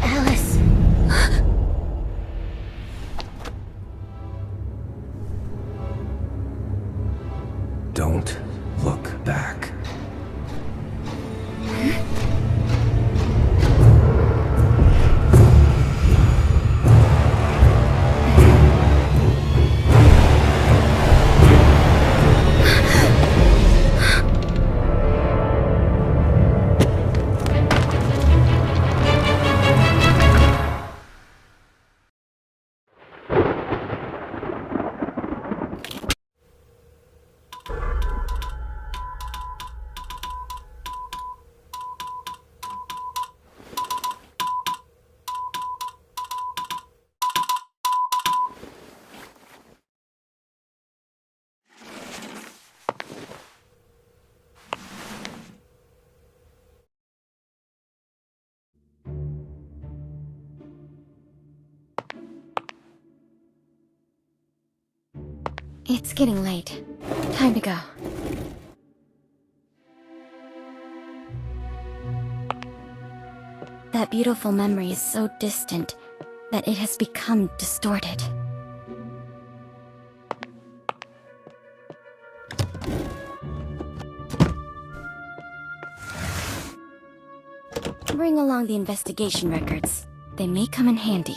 Alice. Don't look back. It's getting late. Time to go. That beautiful memory is so distant that it has become distorted. Bring along the investigation records. They may come in handy.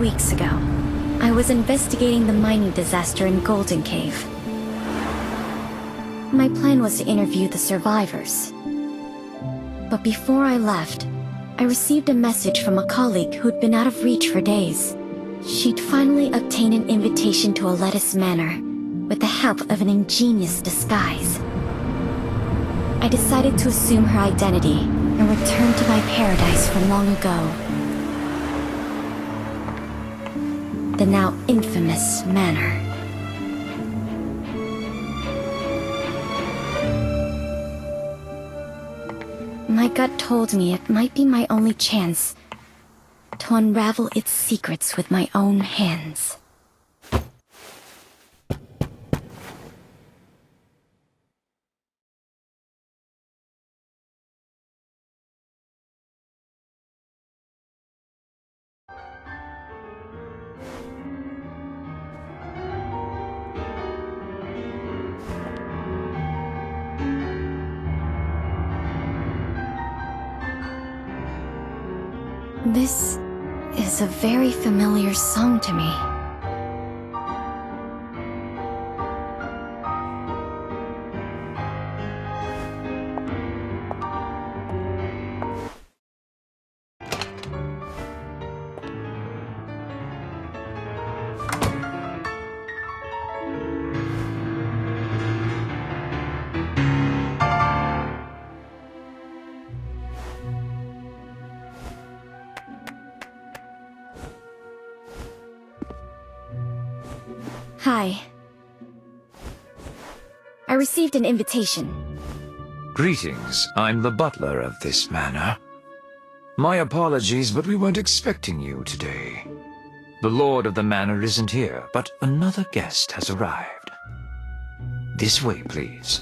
weeks ago, I was investigating the mining disaster in Golden Cave. My plan was to interview the survivors. But before I left, I received a message from a colleague who'd been out of reach for days. She'd finally obtained an invitation to Alettis Manor, with the help of an ingenious disguise. I decided to assume her identity and return to my paradise from long ago. The now infamous manor. My gut told me it might be my only chance to unravel its secrets with my own hands. This is a very familiar song to me. Hi. I received an invitation. Greetings. I'm the butler of this manor. My apologies, but we weren't expecting you today. The lord of the manor isn't here, but another guest has arrived. This way, please.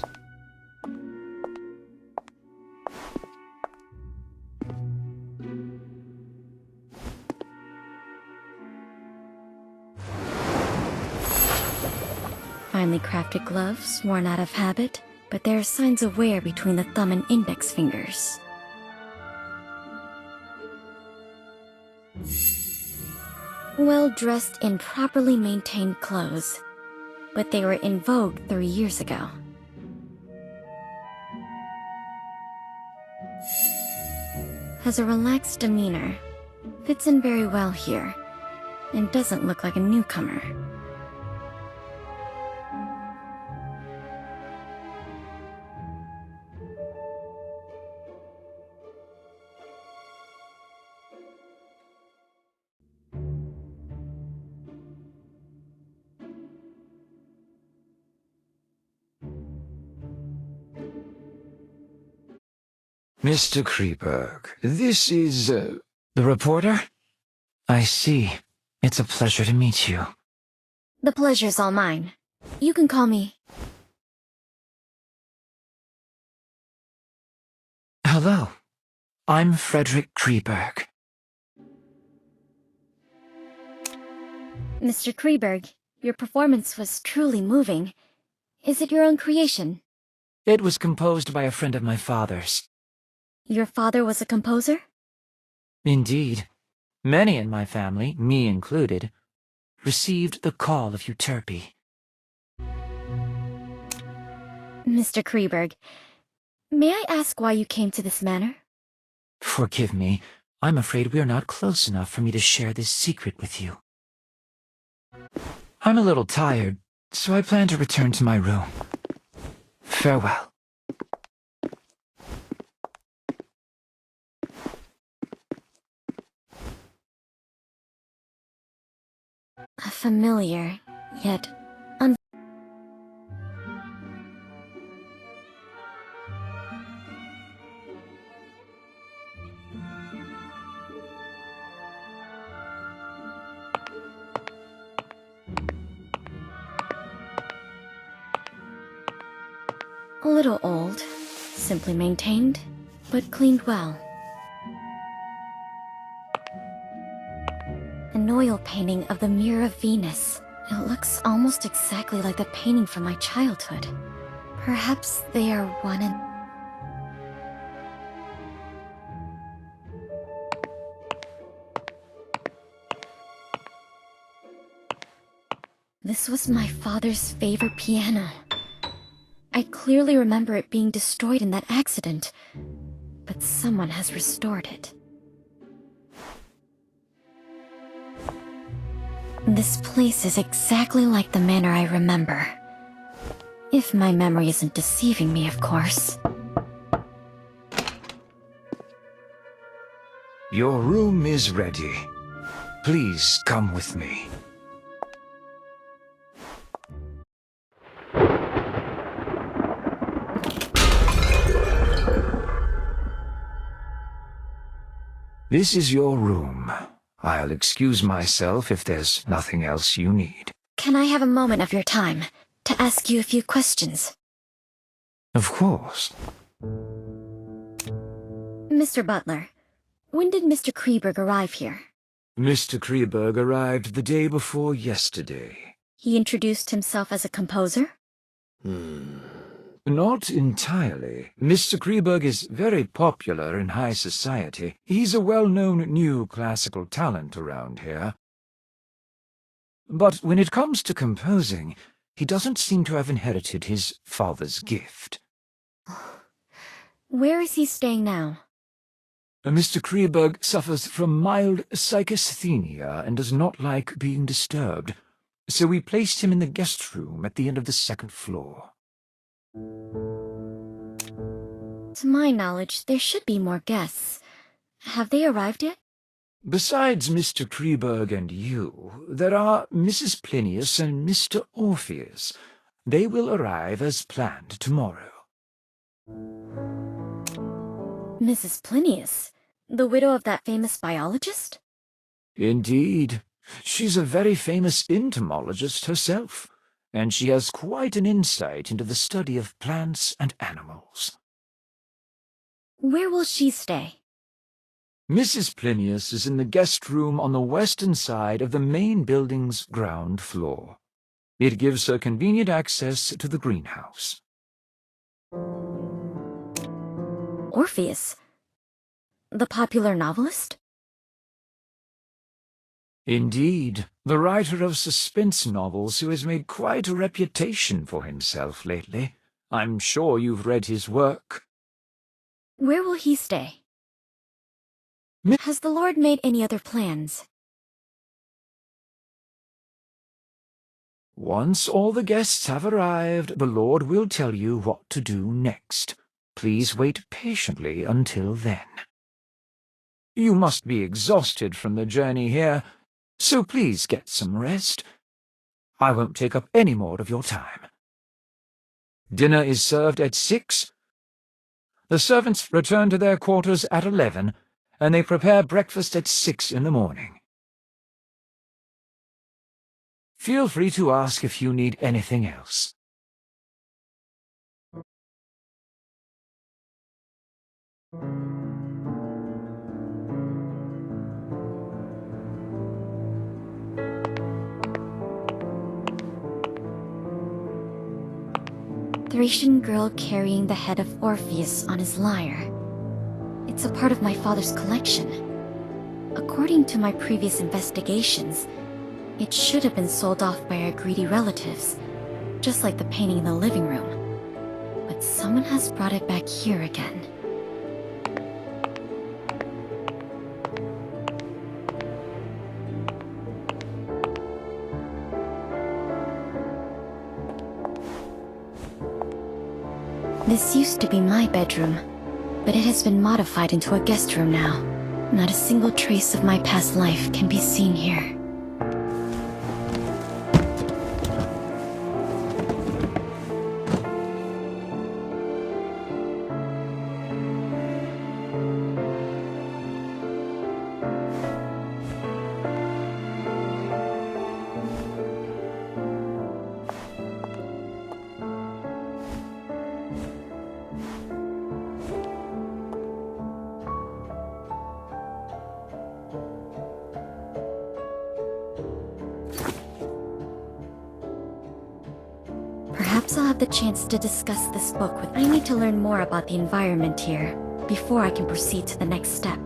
Finely crafted gloves, worn out of habit, but there are signs of wear between the thumb and index fingers. Well dressed in properly maintained clothes, but they were in vogue 3 years ago. Has a relaxed demeanor, fits in very well here, and doesn't look like a newcomer. Mr. Kreeberg, this is, the reporter? I see. It's a pleasure to meet you. The pleasure's all mine. You can call me... Hello. I'm Frederick Kreeberg. Mr. Kreeberg, your performance was truly moving. Is it your own creation? It was composed by a friend of my father's. Your father was a composer? Indeed. Many in my family, me included, received the call of Euterpe. Mr. Kreeberg, may I ask why you came to this manor? Forgive me. I'm afraid we are not close enough for me to share this secret with you. I'm a little tired, so I plan to return to my room. Farewell. A familiar, yet a little old, simply maintained, but cleaned well. An oil painting of the Mirror of Venus. It looks almost exactly like the painting from my childhood. Perhaps they are one and... This was my father's favorite piano. I clearly remember it being destroyed in that accident, but someone has restored it. This place is exactly like the manor I remember. If my memory isn't deceiving me, of course. Your room is ready. Please come with me. This is your room. I'll excuse myself if there's nothing else you need. Can I have a moment of your time to ask you a few questions? Of course. Mr. Butler, when did Mr. Kreberg arrive here? Mr. Kreberg arrived the day before yesterday. He introduced himself as a composer? Not entirely. Mr. Kreberg is very popular in high society. He's a well-known new classical talent around here. But when it comes to composing, he doesn't seem to have inherited his father's gift. Where is he staying now? Mr. Kreberg suffers from mild psychasthenia and does not like being disturbed, so we placed him in the guest room at the end of the second floor. To my knowledge, there should be more guests. Have they arrived yet? Besides Mr. Kreberg and you, there are Mrs. Plinius and Mr. Orpheus. They will arrive as planned tomorrow. Mrs. Plinius? The widow of that famous biologist? Indeed. She's a very famous entomologist herself, and she has quite an insight into the study of plants and animals. Where will she stay? Mrs. Plinius is in the guest room on the western side of the main building's ground floor. It gives her convenient access to the greenhouse. Orpheus? The popular novelist? Indeed, the writer of suspense novels who has made quite a reputation for himself lately. I'm sure you've read his work. Where will he stay? Has the Lord made any other plans? Once all the guests have arrived, the Lord will tell you what to do next. Please wait patiently until then. You must be exhausted from the journey here, so please get some rest. I won't take up any more of your time. Dinner is served at 6. The servants return to their quarters at 11, and they prepare breakfast at 6 in the morning. Feel free to ask if you need anything else. Thracian girl carrying the head of Orpheus on his lyre. It's a part of my father's collection. According to my previous investigations, it should have been sold off by our greedy relatives, just like the painting in the living room. But someone has brought it back here again. This used to be my bedroom, but it has been modified into a guest room now. Not a single trace of my past life can be seen here. Perhaps I'll have the chance to discuss this book with... I need to learn more about the environment here before I can proceed to the next step.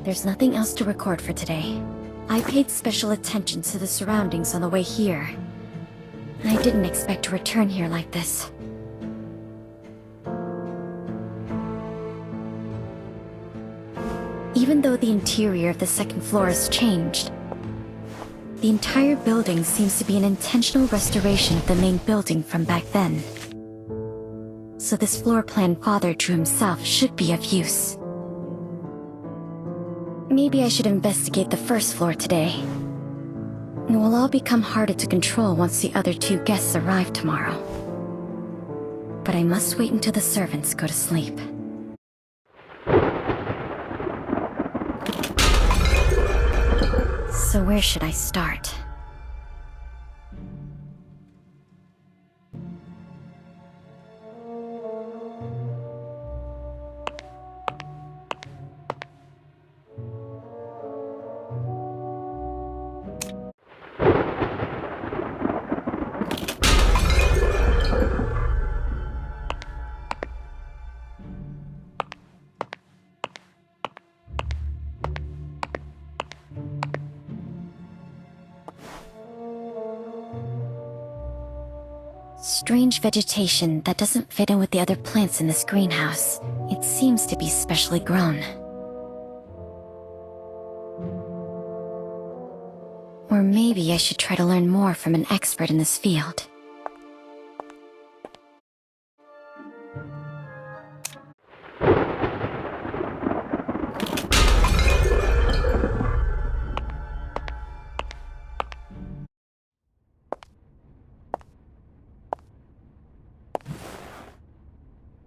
There's nothing else to record for today. I paid special attention to the surroundings on the way here, and I didn't expect to return here like this. Even though the interior of the second floor has changed, the entire building seems to be an intentional restoration of the main building from back then. So this floor plan Father drew himself should be of use. Maybe I should investigate the first floor today. It will all become harder to control once the other two guests arrive tomorrow. But I must wait until the servants go to sleep. So where should I start? Strange vegetation that doesn't fit in with the other plants in this greenhouse. It seems to be specially grown. Or maybe I should try to learn more from an expert in this field.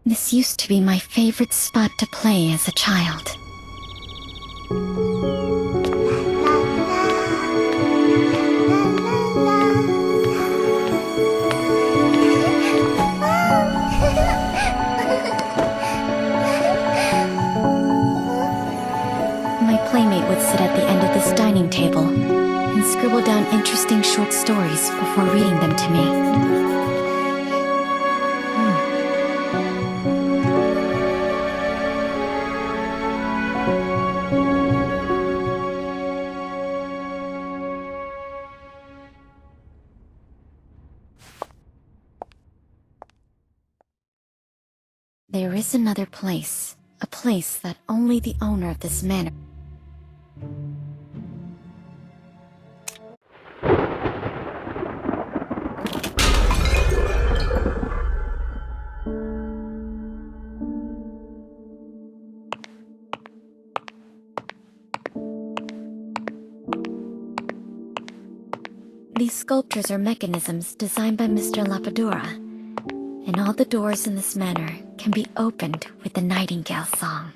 This used to be my favorite spot to play as a child. My playmate would sit at the end of this dining table and scribble down interesting short stories before reading them to me. There is another place, a place that only the owner of this manor. These sculptures are mechanisms designed by Mr. Lapadura, and all the doors in this manor can be opened with the nightingale song.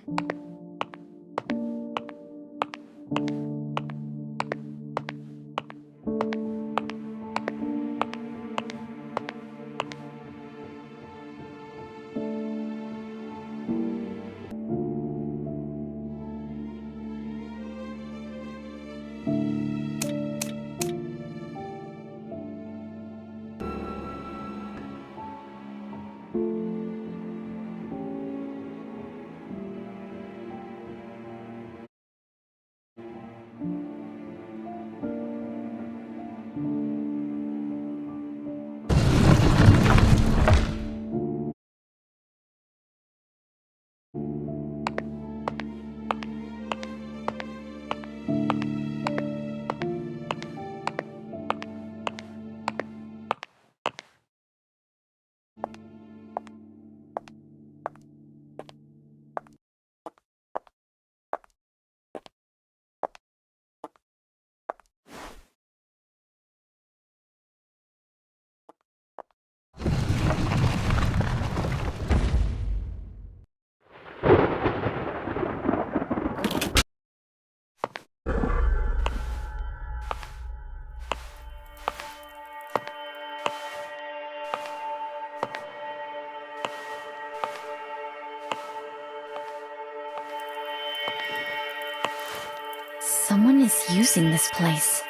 Someone is using this place.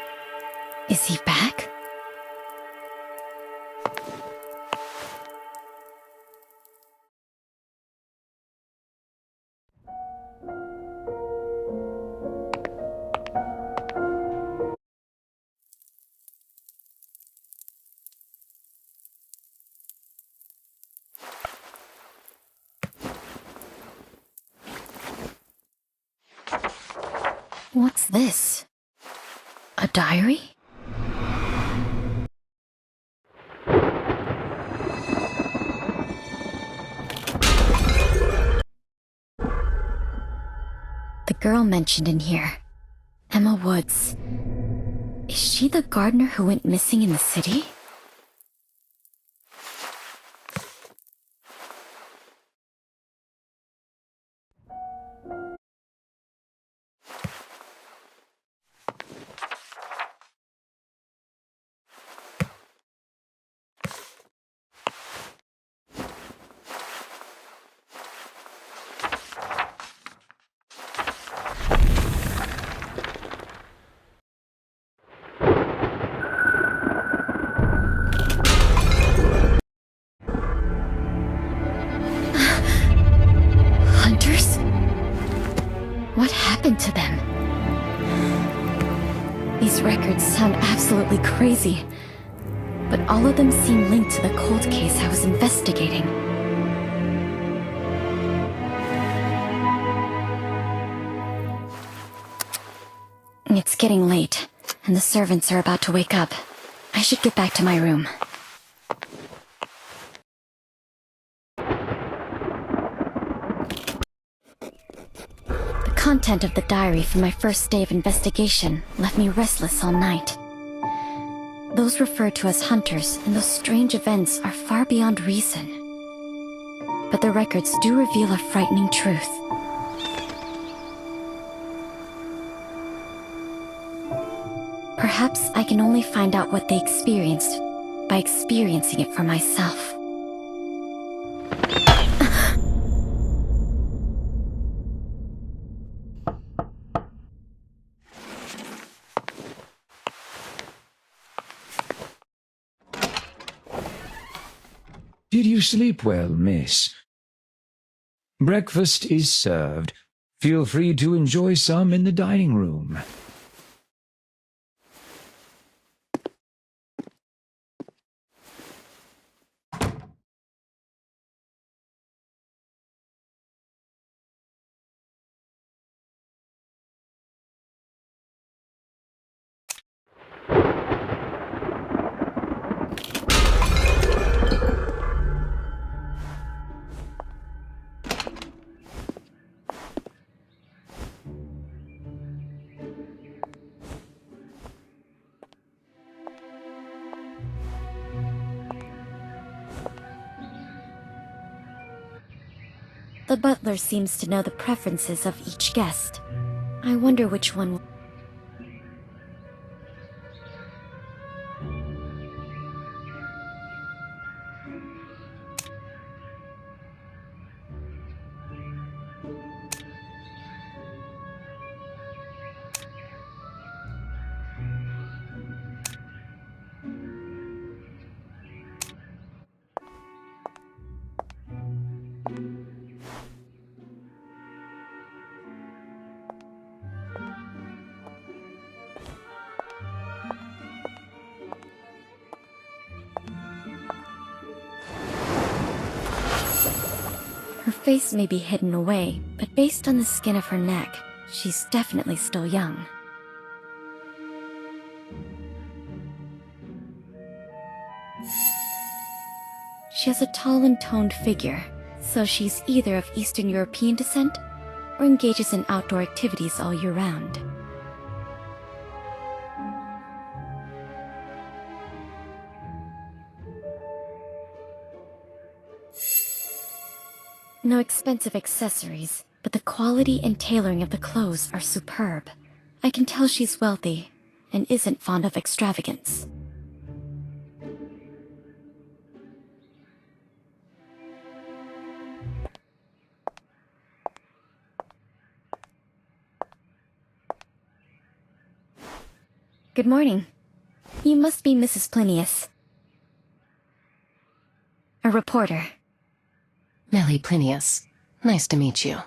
Is he back? What's this? A diary? The girl mentioned in here, Emma Woods. Is she the gardener who went missing in the city? Hunters? What happened to them? These records sound absolutely crazy, but all of them seem linked to the cold case I was investigating. It's getting late, and the servants are about to wake up. I should get back to my room. The content of the diary from my first day of investigation left me restless all night. Those referred to as hunters and those strange events are far beyond reason. But the records do reveal a frightening truth. Perhaps I can only find out what they experienced by experiencing it for myself. Did you sleep well, miss? Breakfast is served. Feel free to enjoy some in the dining room. The butler seems to know the preferences of each guest. I wonder which one will... Her face may be hidden away, but based on the skin of her neck, she's definitely still young. She has a tall and toned figure, so she's either of Eastern European descent or engages in outdoor activities all year round. No expensive accessories, but the quality and tailoring of the clothes are superb. I can tell she's wealthy and isn't fond of extravagance. Good morning. You must be Mrs. Plinius. A reporter. Melly Plinius. Nice to meet you.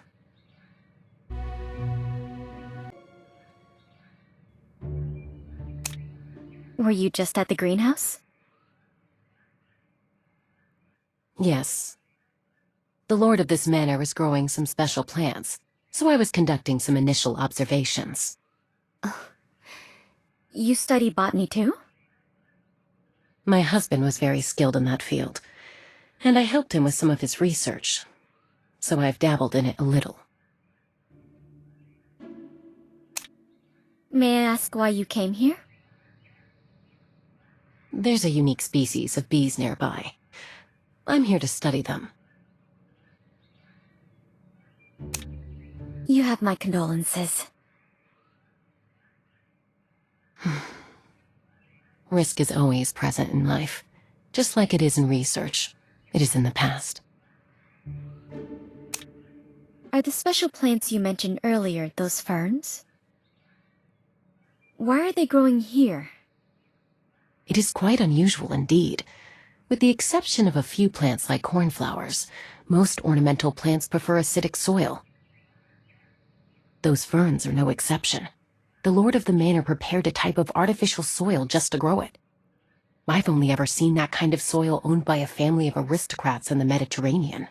Were you just at the greenhouse? Yes. The lord of this manor is growing some special plants, so I was conducting some initial observations. You study botany too? My husband was very skilled in that field, and I helped him with some of his research, so I've dabbled in it a little. May I ask why you came here? There's a unique species of bees nearby. I'm here to study them. You have my condolences. Risk is always present in life, just like it is in research. It is in the past. Are the special plants you mentioned earlier those ferns? Why are they growing here? It is quite unusual indeed. With the exception of a few plants like cornflowers, most ornamental plants prefer acidic soil. Those ferns are no exception. The Lord of the Manor prepared a type of artificial soil just to grow it. I've only ever seen that kind of soil owned by a family of aristocrats in the Mediterranean.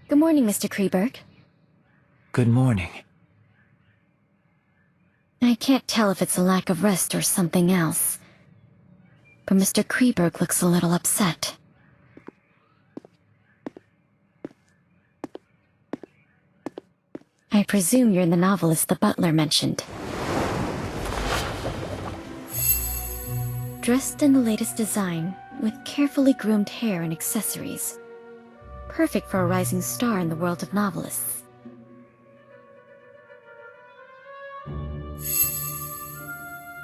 Good morning, Mr. Kreberg. Good morning. I can't tell if it's a lack of rest or something else, but Mr. Kreberg looks a little upset. I presume you're the novelist the butler mentioned. Dressed in the latest design, with carefully groomed hair and accessories. Perfect for a rising star in the world of novelists.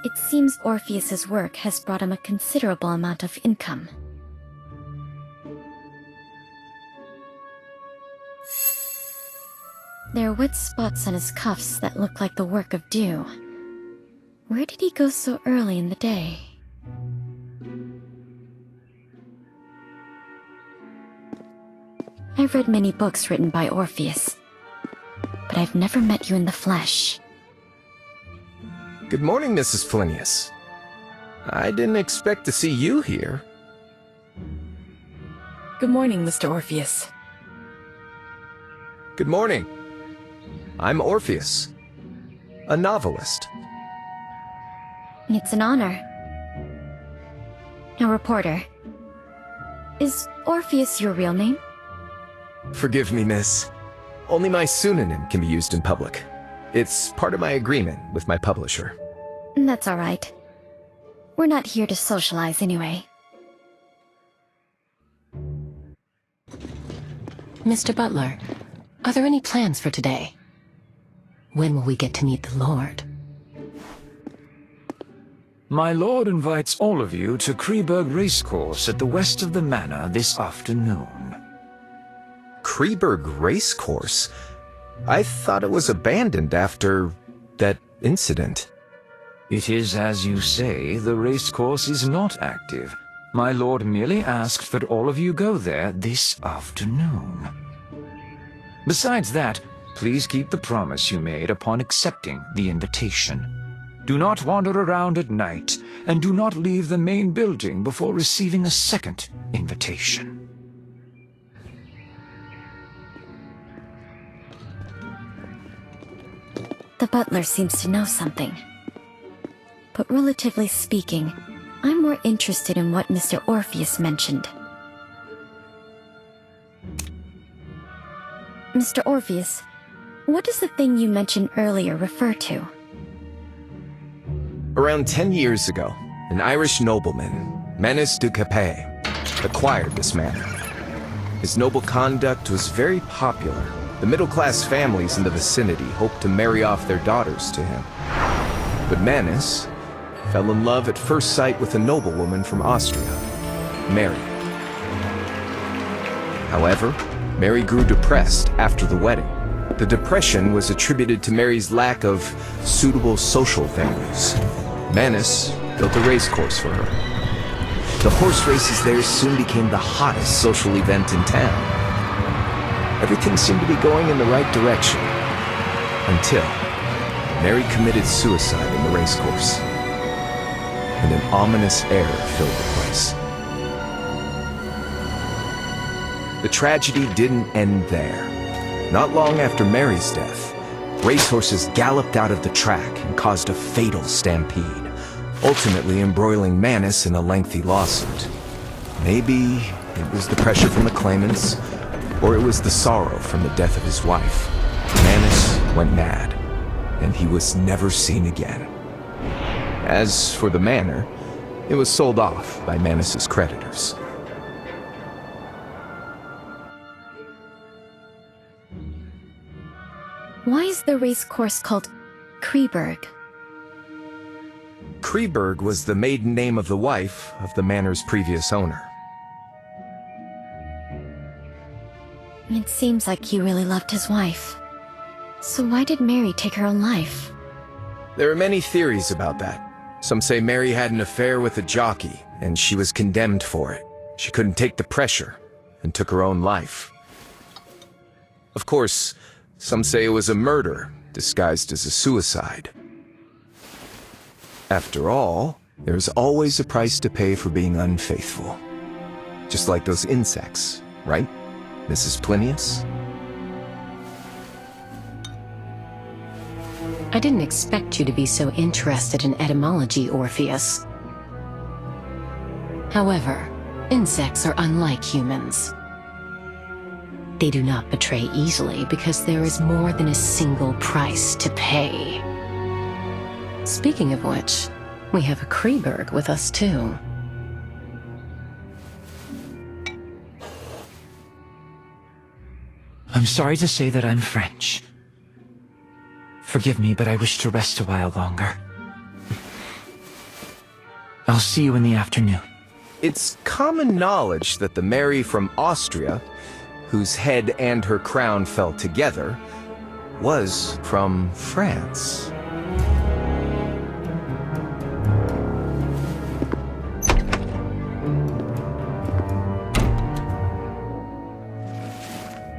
It seems Orpheus's work has brought him a considerable amount of income. There are wet spots on his cuffs that look like the work of dew. Where did he go so early in the day? I've read many books written by Orpheus, but I've never met you in the flesh. Good morning, Mrs. Flinius. I didn't expect to see you here. Good morning, Mr. Orpheus. Good morning. I'm Orpheus, a novelist. It's an honor. A reporter. Is Orpheus your real name? Forgive me, miss. Only my pseudonym can be used in public. It's part of my agreement with my publisher. That's all right. We're not here to socialize anyway. Mr. Butler, are there any plans for today? When will we get to meet the Lord? My lord invites all of you to Kreberg Racecourse at the west of the manor this afternoon. Kreberg Racecourse? I thought it was abandoned after that incident. It is as you say, the racecourse is not active. My lord merely asked that all of you go there this afternoon. Besides that, please keep the promise you made upon accepting the invitation. Do not wander around at night, and do not leave the main building before receiving a second invitation. The butler seems to know something. But relatively speaking, I'm more interested in what Mr. Orpheus mentioned. Mr. Orpheus, what does the thing you mentioned earlier refer to? Around 10 years ago, an Irish nobleman, Menes du Capet, acquired this manor. His noble conduct was very popular. The middle-class families in the vicinity hoped to marry off their daughters to him. But Menes fell in love at first sight with a noblewoman from Austria, Mary. However, Mary grew depressed after the wedding. The depression was attributed to Mary's lack of suitable social venues. Menes built a racecourse for her. The horse races there soon became the hottest social event in town. Everything seemed to be going in the right direction, until Mary committed suicide in the racecourse, and an ominous air filled the place. The tragedy didn't end there. Not long after Mary's death, racehorses galloped out of the track and caused a fatal stampede, ultimately embroiling Manus in a lengthy lawsuit. Maybe it was the pressure from the claimants, or it was the sorrow from the death of his wife. Manus went mad, and he was never seen again. As for the manor, it was sold off by Manus's creditors. Why is the race course called Kreberg? Kreberg was the maiden name of the wife of the manor's previous owner. It seems like he really loved his wife. So why did Mary take her own life? There are many theories about that. Some say Mary had an affair with a jockey, and she was condemned for it. She couldn't take the pressure, and took her own life. Of course, some say it was a murder, disguised as a suicide. After all, there's always a price to pay for being unfaithful. Just like those insects, right, Mrs. Plinius? I didn't expect you to be so interested in etymology, Orpheus. However, insects are unlike humans. They do not betray easily because there is more than a single price to pay. Speaking of which, we have a Kreberg with us too. I'm sorry to say that I'm French. Forgive me, but I wish to rest a while longer. I'll see you in the afternoon. It's common knowledge that the Mary from Austria, whose head and her crown fell together, was from France.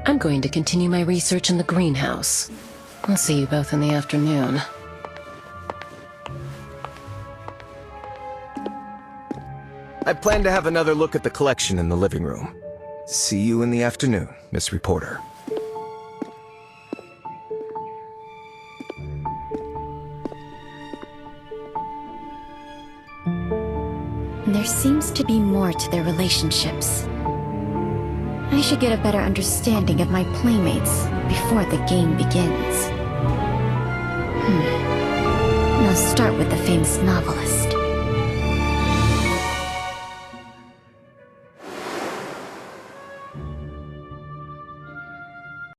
I'm going to continue my research in the greenhouse. I'll see you both in the afternoon. I plan to have another look at the collection in the living room. See you in the afternoon, Miss Reporter. There seems to be more to their relationships. I should get a better understanding of my playmates before the game begins. I'll start with the famous novelist.